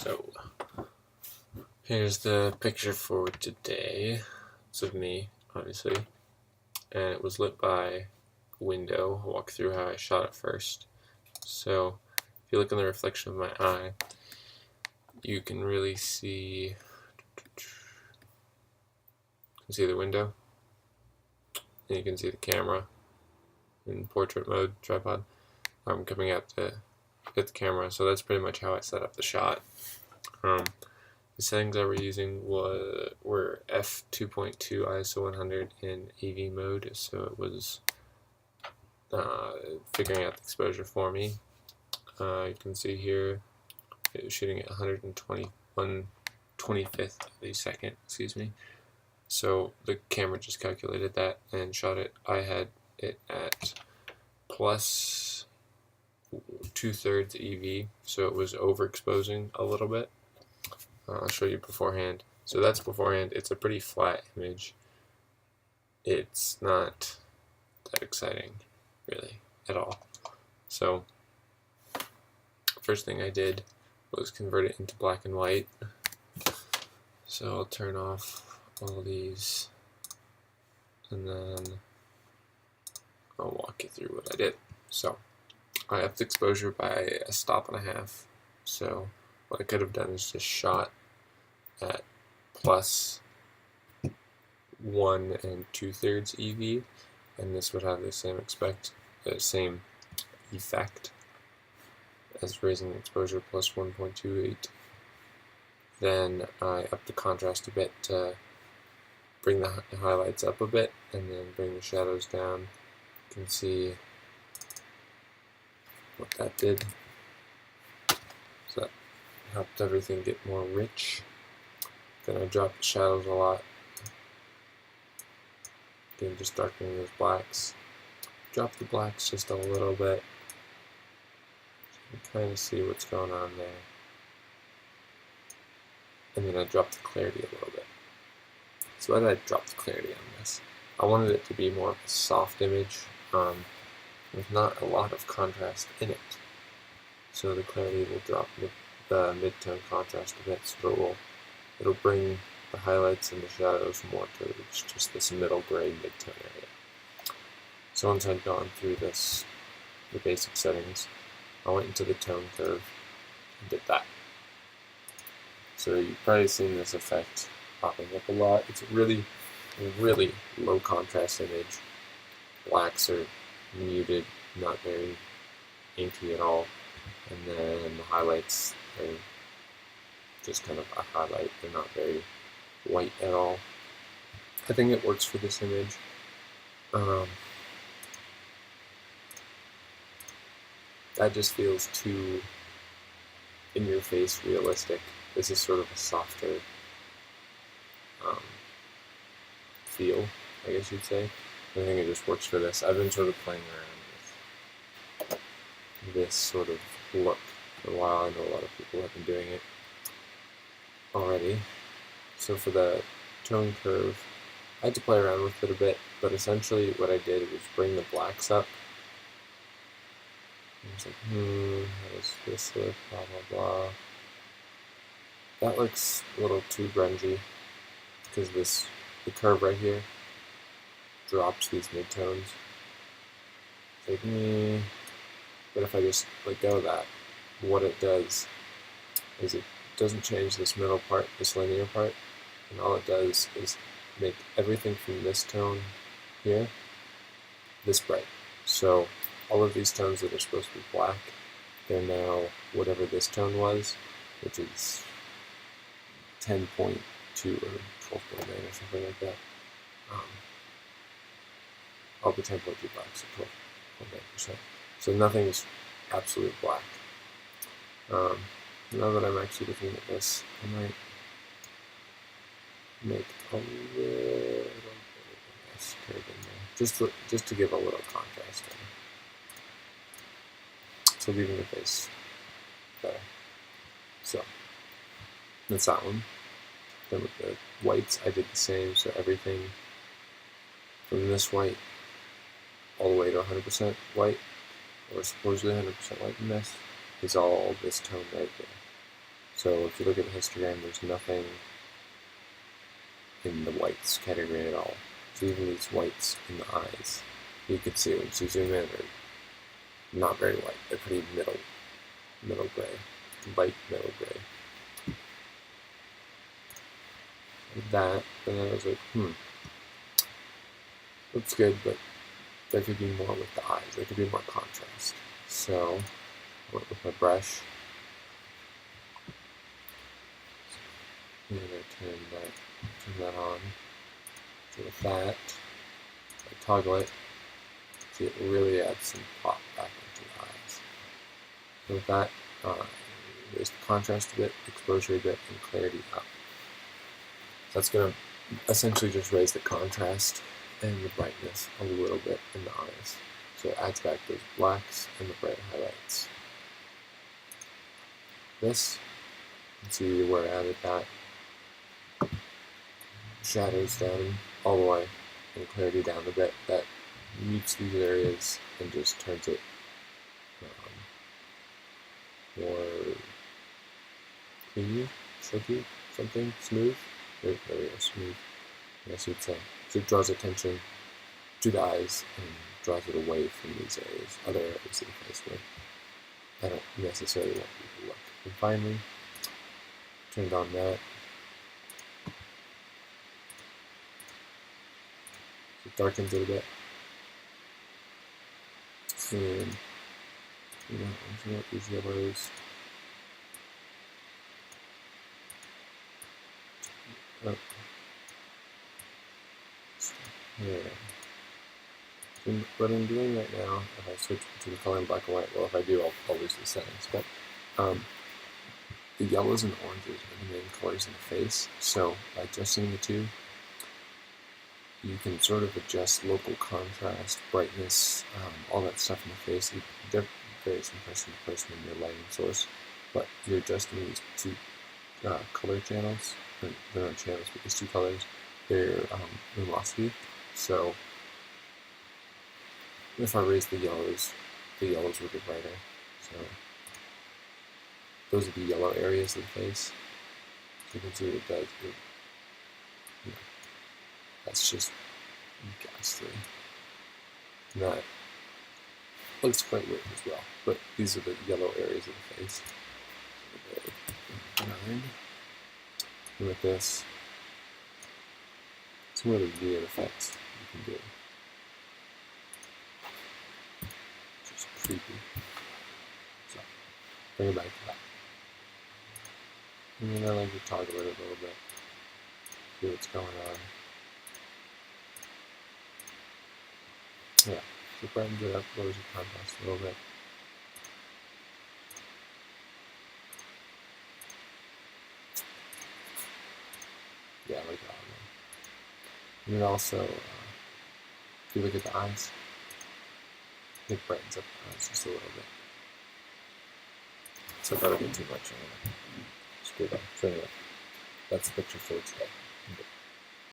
So here's the picture for today. It's of me, obviously, and it was lit by a window. I'll walk through how I shot it first. So if you look in the reflection of my eye, you can really see the window, and you can see the camera in portrait mode, tripod. I'm coming out to get the camera, so that's pretty much how I set up the shot. The settings I were using were f2.2 ISO 100 in AV mode, so it was figuring out the exposure for me. You can see here it was shooting at 125th of a second, excuse me. So the camera just calculated that and shot it. I had it at plus 2/3 EV, so it was overexposing a little bit. I'll show you beforehand. So that's beforehand. It's a pretty flat image. It's not that exciting, really, at all. So first thing I did was convert it into black and white. So I'll turn off all these, and then I'll walk you through what I did. So I upped exposure by 1.5 stops. So what I could have done is just shot at plus 1 2/3 EV, and this would have the same effect as raising the exposure plus 1.28. Then I upped the contrast a bit to bring the highlights up a bit, and then bring the shadows down. You can see what that did. So that helped everything get more rich. Then I dropped the shadows a lot. Again, just darkening those blacks. Drop the blacks just a little bit. You can kind of see what's going on there. And then I dropped the clarity a little bit. So why did I drop the clarity on this? I wanted it to be more of a soft image with not a lot of contrast in it. So the clarity will drop the mid-tone contrast a bit, so it'll bring the highlights and the shadows more to just this middle gray mid-tone area. So once I'd gone through the basic settings, I went into the tone curve and did that. So you've probably seen this effect popping up a lot. It's a really, really low contrast image. Blacks are muted, not very inky at all, and then the highlights are just kind of a highlight. They're not very white at all. I think it works for this image. That just feels too in-your-face realistic. This is sort of a softer feel, I guess you'd say. I think it just works for this. I've been sort of playing around with this sort of look for a while. I know a lot of people have been doing it already. So for the tone curve, I had to play around with it a bit, but essentially what I did was bring the blacks up. I was like, how does this look, blah, blah, blah. That looks a little too grungy, because the curve right here drops these midtones. It's like, but if I just let go of that, what it does is it doesn't change this middle part, this linear part, and all it does is make everything from this tone here this bright. So all of these tones that are supposed to be black, they're now whatever this tone was, which is 10.2 or 12.9 or something like that. All the 10.2 blacks are 12.9%. So nothing's absolute black. Now that I'm actually looking at this, I might make a little bit of a nice curve in there, just to give a little contrast in. So leaving the face better. So that's that one. Then with the whites, I did the same. So everything from this white all the way to 100% white, or supposedly 100% white in this, is all this tone right there. So if you look at the histogram, there's nothing in the whites category at all. So even these whites in the eyes, you could see once you zoom in, they're not very white. They're pretty middle gray, light middle gray. Like that, and then I was like, looks good, but there could be more with the eyes. There could be more contrast. So I went with my brush. I'm going to turn that on. So with that, I toggle it. See, it really adds some pop back into the eyes. So with that, raise the contrast a bit, exposure a bit, and clarity up. That's going to essentially just raise the contrast and the brightness a little bit in the eyes. So it adds back those blacks and the bright highlights. This, you can see where I added that. Shadows down all the way and clarity down a bit. That mutes these areas and just turns it more creamy, silky, something smooth. There we go, smooth. I guess you'd say. So it draws attention to the eyes and draws it away from these areas, other areas of the face where I don't necessarily want people to look. And finally, turned on that. So it darkens it a bit. And I'm going these yellows. Oh. Yeah. And what I'm doing right now, if I switch between color and black and white, well, if I do, I'll lose the settings. But the yellows and oranges are the main colors in the face. So by adjusting the two, you can sort of adjust local contrast, brightness, all that stuff in the face. It varies from person to person in your lighting source, but you're adjusting these two color channels. They're not channels, but these two colors, their luminosity. So if I raise the yellows will get brighter. So those are the yellow areas of the face. So you can see what it does. That's just ghastly. That looks quite weird as well. But these are the yellow areas of the face. And with this, some really weird effects you can do. Just creepy. So, bring it back to that. And then I like to toggle it a little bit. See what's going on. Yeah, so it brightens it up, lowers the contrast a little bit. Yeah, I like that one. And then also, if you look at the eyes, it brightens up the eyes just a little bit. So if I don't get too much, I'm going to screw it up. So anyway, that's the picture for today.